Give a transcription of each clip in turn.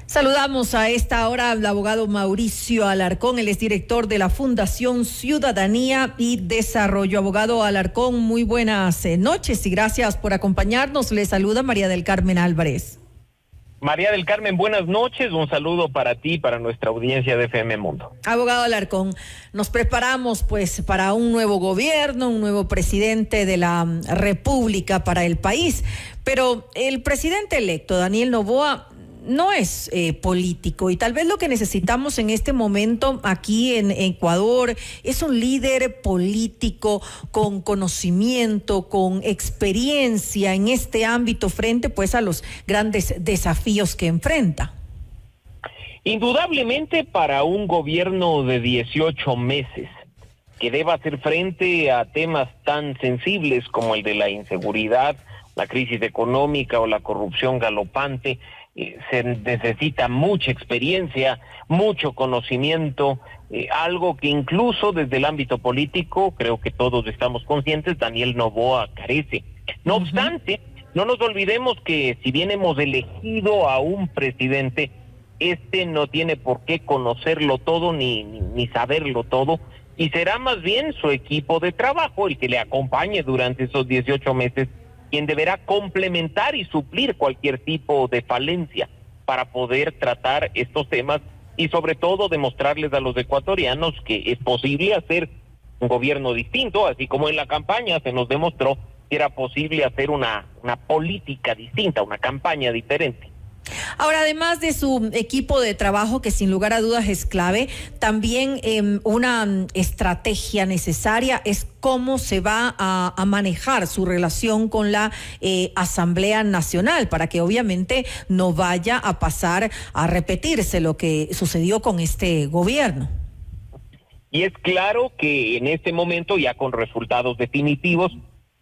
Saludamos a esta hora al abogado Mauricio Alarcón, él es director de la Fundación Ciudadanía y Desarrollo. Abogado Alarcón, muy buenas noches y gracias por acompañarnos. Le saluda María del Carmen Álvarez. María del Carmen, buenas noches. Un saludo para ti y para nuestra audiencia de FM Mundo. Abogado Alarcón, nos preparamos pues para un nuevo gobierno, un nuevo presidente de la República para el país, pero el presidente electo, Daniel Noboa, no es político y tal vez lo que necesitamos en este momento aquí en Ecuador es un líder político con conocimiento, con experiencia en este ámbito frente pues a los grandes desafíos que enfrenta. Indudablemente para un gobierno de 18 meses que deba hacer frente a temas tan sensibles como el de la inseguridad, la crisis económica o la corrupción galopante, se necesita mucha experiencia, mucho conocimiento, algo que incluso desde el ámbito político, creo que todos estamos conscientes, Daniel Noboa carece. No obstante, no nos olvidemos que si bien hemos elegido a un presidente, este no tiene por qué conocerlo todo ni saberlo todo, y será más bien su equipo de trabajo el que le acompañe durante esos 18 meses, quien deberá complementar y suplir cualquier tipo de falencia para poder tratar estos temas y sobre todo demostrarles a los ecuatorianos que es posible hacer un gobierno distinto, así como en la campaña se nos demostró que era posible hacer una política distinta, una campaña diferente. Ahora, además de su equipo de trabajo, que sin lugar a dudas es clave, también una estrategia necesaria es cómo se va a manejar su relación con la Asamblea Nacional, para que obviamente no vaya a pasar a repetirse lo que sucedió con este gobierno. Y es claro que en este momento, ya con resultados definitivos,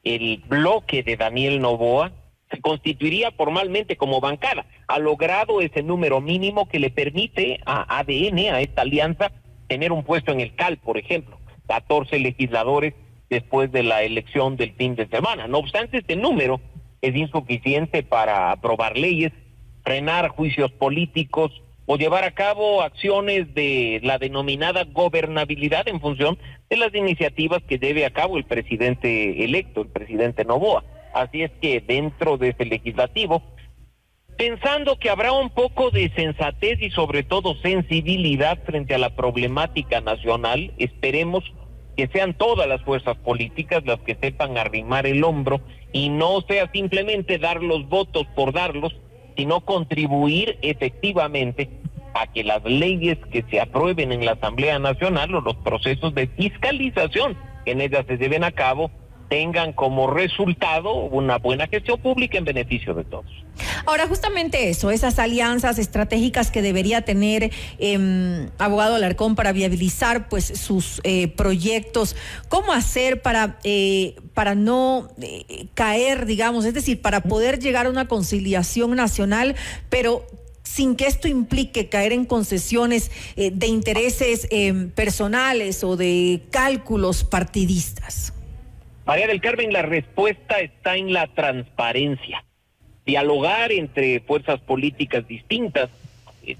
el bloque de Daniel Noboa se constituiría formalmente como bancada. Ha logrado ese número mínimo que le permite a ADN, a esta alianza, tener un puesto en el CAL, por ejemplo, 14 legisladores después de la elección del fin de semana. No obstante, este número es insuficiente para aprobar leyes, frenar juicios políticos o llevar a cabo acciones de la denominada gobernabilidad en función de las iniciativas que lleve a cabo el presidente electo, el presidente Noboa. Así es que dentro de ese legislativo, pensando que habrá un poco de sensatez y sobre todo sensibilidad frente a la problemática nacional, esperemos que sean todas las fuerzas políticas las que sepan arrimar el hombro y no sea simplemente dar los votos por darlos, sino contribuir efectivamente a que las leyes que se aprueben en la Asamblea Nacional o los procesos de fiscalización que en ellas se lleven a cabo tengan como resultado una buena gestión pública en beneficio de todos. Ahora, justamente eso, esas alianzas estratégicas que debería tener abogado Alarcón para viabilizar pues sus proyectos, ¿cómo hacer para no caer, digamos, es decir, para poder llegar a una conciliación nacional, pero sin que esto implique caer en concesiones de intereses personales o de cálculos partidistas? María del Carmen, la respuesta está en la transparencia. Dialogar entre fuerzas políticas distintas,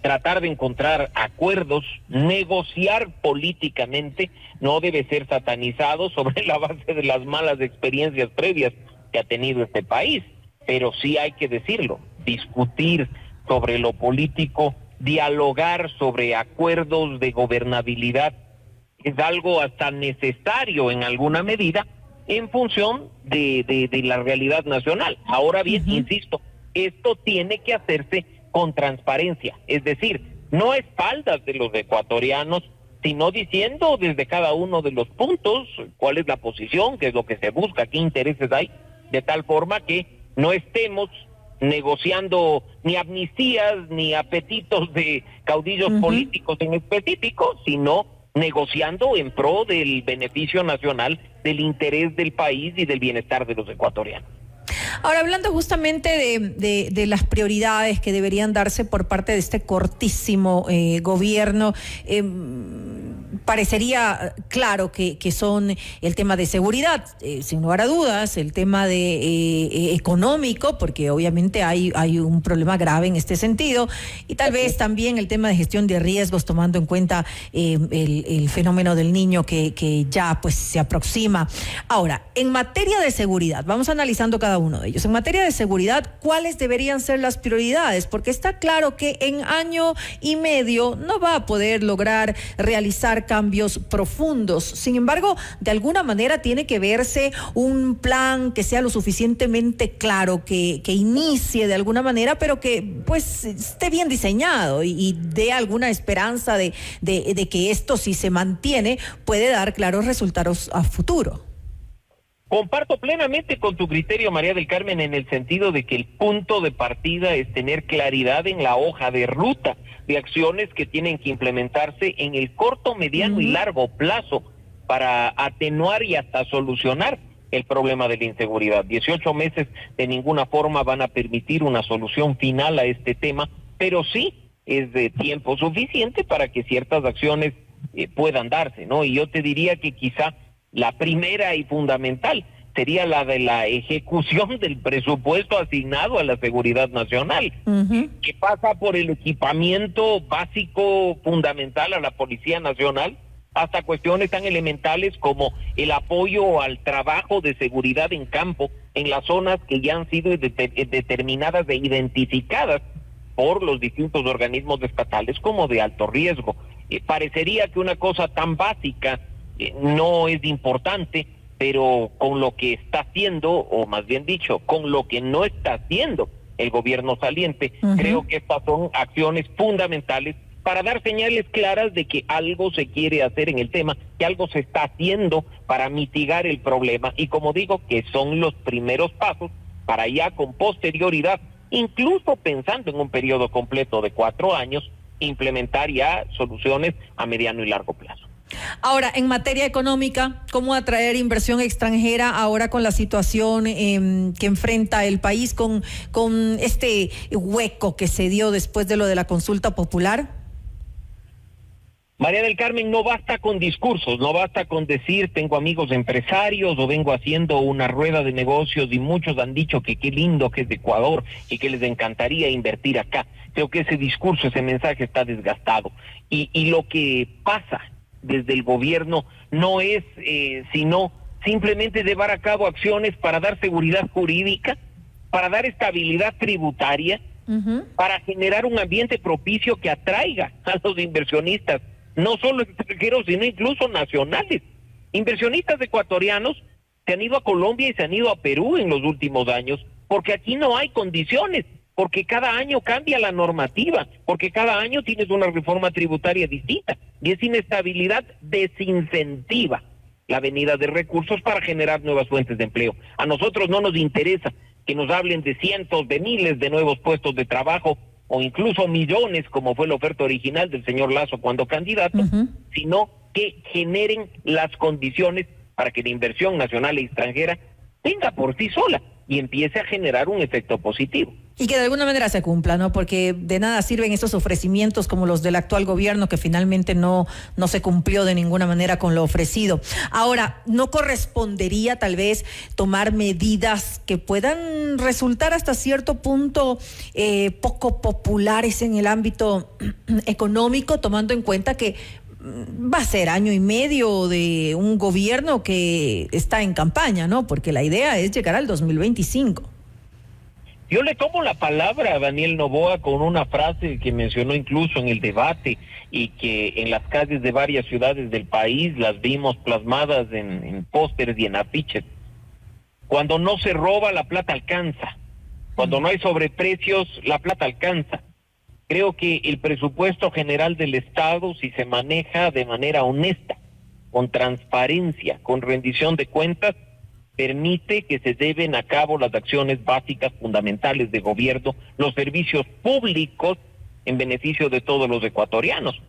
tratar de encontrar acuerdos, negociar políticamente, no debe ser satanizado sobre la base de las malas experiencias previas que ha tenido este país. Pero sí hay que decirlo, discutir sobre lo político, dialogar sobre acuerdos de gobernabilidad, es algo hasta necesario en alguna medida, en función de la realidad nacional. Ahora bien, insisto, esto tiene que hacerse con transparencia, es decir, no a espaldas de los ecuatorianos, sino diciendo desde cada uno de los puntos cuál es la posición, qué es lo que se busca, qué intereses hay, de tal forma que no estemos negociando ni amnistías ni apetitos de caudillos políticos en específico, sino negociando en pro del beneficio nacional, del interés del país y del bienestar de los ecuatorianos. Ahora, hablando justamente de las prioridades que deberían darse por parte de este cortísimo gobierno, parecería claro que son el tema de seguridad, sin lugar a dudas, el tema de económico, porque obviamente hay un problema grave en este sentido, y tal vez también el tema de gestión de riesgos, tomando en cuenta el fenómeno del niño que ya pues se aproxima. Ahora, en materia de seguridad, vamos analizando cada uno de ellos. En materia de seguridad, ¿cuáles deberían ser las prioridades? Porque está claro que en año y medio no va a poder lograr realizar cambios profundos. Sin embargo, de alguna manera tiene que verse un plan que sea lo suficientemente claro, que inicie de alguna manera, pero que pues esté bien diseñado y dé alguna esperanza de que esto, si se mantiene, puede dar claros resultados a futuro. Comparto plenamente con tu criterio, María del Carmen, en el sentido de que el punto de partida es tener claridad en la hoja de ruta de acciones que tienen que implementarse en el corto, mediano y largo plazo para atenuar y hasta solucionar el problema de la inseguridad. 18 meses de ninguna forma van a permitir una solución final a este tema, pero sí es de tiempo suficiente para que ciertas acciones puedan darse, ¿no? Y yo te diría que quizá la primera y fundamental sería la de la ejecución del presupuesto asignado a la seguridad nacional, que pasa por el equipamiento básico fundamental a la Policía Nacional, hasta cuestiones tan elementales como el apoyo al trabajo de seguridad en campo en las zonas que ya han sido determinadas e identificadas por los distintos organismos estatales como de alto riesgo. Parecería que una cosa tan básica no es importante, pero con lo que está haciendo, o más bien dicho, con lo que no está haciendo el gobierno saliente, creo que estas son acciones fundamentales para dar señales claras de que algo se quiere hacer en el tema, que algo se está haciendo para mitigar el problema, y como digo, que son los primeros pasos para ya con posterioridad, incluso pensando en un periodo completo de 4 años, implementar ya soluciones a mediano y largo plazo. Ahora, en materia económica, ¿cómo atraer inversión extranjera ahora con la situación que enfrenta el país, con este hueco que se dio después de lo de la consulta popular? María del Carmen, no basta con discursos, no basta con decir tengo amigos empresarios o vengo haciendo una rueda de negocios y muchos han dicho que qué lindo que es de Ecuador y que les encantaría invertir acá. Creo que ese discurso, ese mensaje está desgastado y lo que pasa desde el gobierno no es sino simplemente llevar a cabo acciones para dar seguridad jurídica, para dar estabilidad tributaria, para generar un ambiente propicio que atraiga a los inversionistas, no solo extranjeros, sino incluso nacionales. Inversionistas ecuatorianos se han ido a Colombia y se han ido a Perú en los últimos años, porque aquí no hay condiciones, porque cada año cambia la normativa, porque cada año tienes una reforma tributaria distinta, y esa inestabilidad desincentiva la venida de recursos para generar nuevas fuentes de empleo. A nosotros no nos interesa que nos hablen de cientos de miles de nuevos puestos de trabajo, o incluso millones, como fue la oferta original del señor Lasso cuando candidato, sino que generen las condiciones para que la inversión nacional e extranjera venga por sí sola y empiece a generar un efecto positivo. Y que de alguna manera se cumpla, ¿no? Porque de nada sirven esos ofrecimientos como los del actual gobierno, que finalmente no se cumplió de ninguna manera con lo ofrecido. Ahora, ¿no correspondería tal vez tomar medidas que puedan resultar hasta cierto punto poco populares en el ámbito económico, tomando en cuenta que va a ser año y medio de un gobierno que está en campaña, ¿no? Porque la idea es llegar al 2025. Yo le tomo la palabra a Daniel Noboa con una frase que mencionó incluso en el debate y que en las calles de varias ciudades del país las vimos plasmadas en pósteres y en afiches. Cuando no se roba, la plata alcanza. Cuando no hay sobreprecios, la plata alcanza. Creo que el presupuesto general del Estado, si se maneja de manera honesta, con transparencia, con rendición de cuentas, permite que se lleven a cabo las acciones básicas fundamentales de gobierno, los servicios públicos en beneficio de todos los ecuatorianos.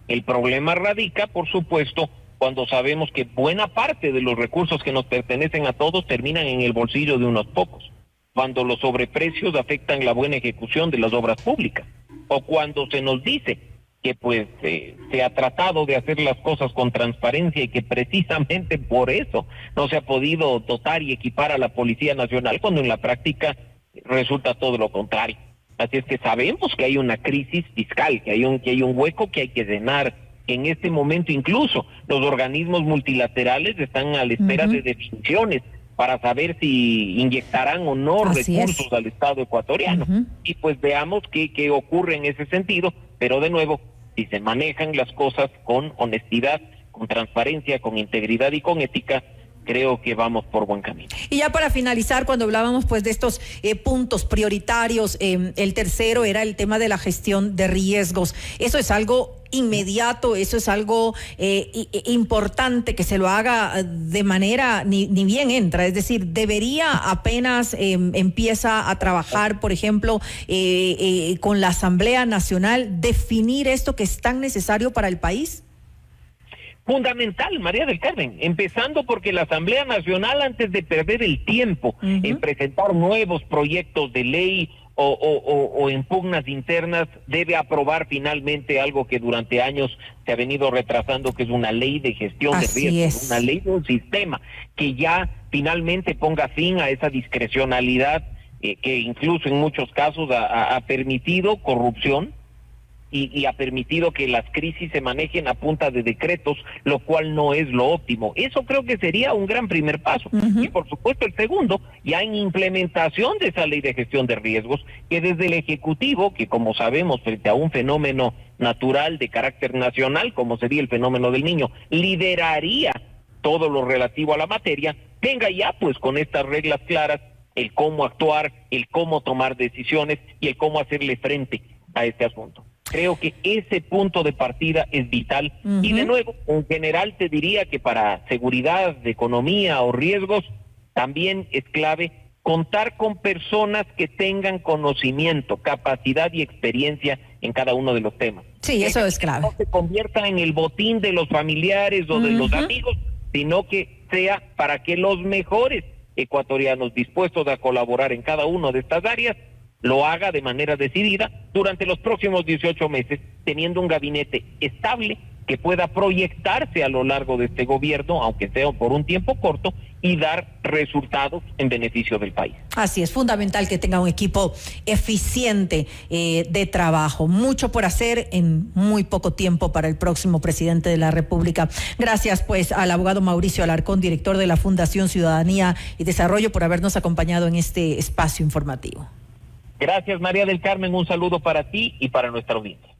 El problema radica, por supuesto, cuando sabemos que buena parte de los recursos que nos pertenecen a todos terminan en el bolsillo de unos pocos, cuando los sobreprecios afectan la buena ejecución de las obras públicas, o cuando se nos dice que pues se ha tratado de hacer las cosas con transparencia y que precisamente por eso no se ha podido dotar y equipar a la Policía Nacional, cuando en la práctica resulta todo lo contrario. Así es que sabemos que hay una crisis fiscal, que hay un hueco que hay que llenar, que en este momento incluso los organismos multilaterales están a la espera de definiciones para saber si inyectarán o no recursos al Estado ecuatoriano. Y pues veamos qué ocurre en ese sentido, pero de nuevo, si se manejan las cosas con honestidad, con transparencia, con integridad y con ética, creo que vamos por buen camino. Y ya para finalizar, cuando hablábamos pues de estos puntos prioritarios, el tercero era el tema de la gestión de riesgos. Eso es algo inmediato, eso es algo importante que se lo haga de manera ni bien entra, es decir, debería apenas empieza a trabajar, por ejemplo, con la Asamblea Nacional, definir esto que es tan necesario para el país. Fundamental, María del Carmen, empezando porque la Asamblea Nacional, antes de perder el tiempo en presentar nuevos proyectos de ley o en pugnas internas, debe aprobar finalmente algo que durante años se ha venido retrasando, que es una ley de gestión de riesgos, una ley de un sistema que ya finalmente ponga fin a esa discrecionalidad que incluso en muchos casos ha permitido corrupción y ha permitido que las crisis se manejen a punta de decretos, lo cual no es lo óptimo. Eso creo que sería un gran primer paso. Y por supuesto el segundo, ya en implementación de esa ley de gestión de riesgos, que desde el Ejecutivo, que como sabemos frente a un fenómeno natural de carácter nacional, como sería el fenómeno del Niño, lideraría todo lo relativo a la materia, venga ya pues con estas reglas claras, el cómo actuar, el cómo tomar decisiones y el cómo hacerle frente a este asunto. Creo que ese punto de partida es vital. Y de nuevo, en general te diría que para seguridad, de economía o riesgos, también es clave contar con personas que tengan conocimiento, capacidad y experiencia en cada uno de los temas. Sí, eso es clave. No se convierta en el botín de los familiares o de los amigos, sino que sea para que los mejores ecuatorianos dispuestos a colaborar en cada una de estas áreas lo haga de manera decidida durante los próximos 18 meses, teniendo un gabinete estable que pueda proyectarse a lo largo de este gobierno, aunque sea por un tiempo corto, y dar resultados en beneficio del país. Así es, fundamental que tenga un equipo eficiente de trabajo. Mucho por hacer en muy poco tiempo para el próximo presidente de la República. Gracias pues al abogado Mauricio Alarcón, director de la Fundación Ciudadanía y Desarrollo, por habernos acompañado en este espacio informativo. Gracias, María del Carmen, un saludo para ti y para nuestra audiencia.